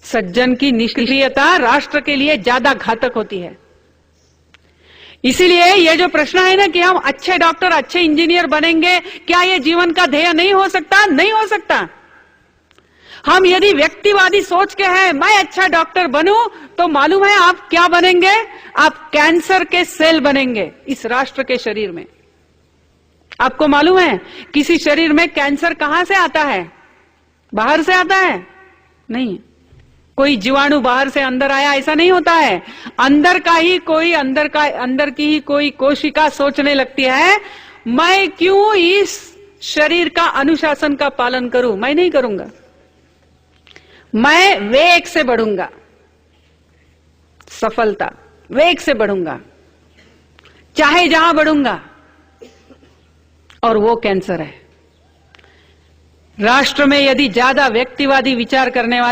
सज्जन की निष्क्रियता राष्ट्र के लिए ज्यादा घातक होती है। इसीलिए ये जो प्रश्न है ना कि हम अच्छे डॉक्टर, अच्छे इंजीनियर बनेंगे, क्या ये जीवन का ध्येय नहीं हो सकता? नहीं हो सकता। हम यदि व्यक्तिवादी सोच के हैं मैं अच्छा डॉक्टर बनूं, तो मालूम है आप क्या बनेंगे? आप कैंसर के सेल बनेंगे इस राष्ट्र के शरीर में। आपको मालूम है किसी शरीर में कैंसर कहां से आता है? बाहर से आता है? नहीं, कोई जीवाणु बाहर से अंदर आया ऐसा नहीं होता है। अंदर की ही कोई कोशिका सोचने लगती है मैं क्यों इस शरीर का अनुशासन का पालन करूं, मैं नहीं करूंगा, मैं वेग से बढ़ूंगा, सफलता वेग से बढ़ूंगा, चाहे जहां बढ़ूंगा, और वो कैंसर है। राष्ट्र में यदि ज्यादा व्यक्तिवादी विचार करने वाले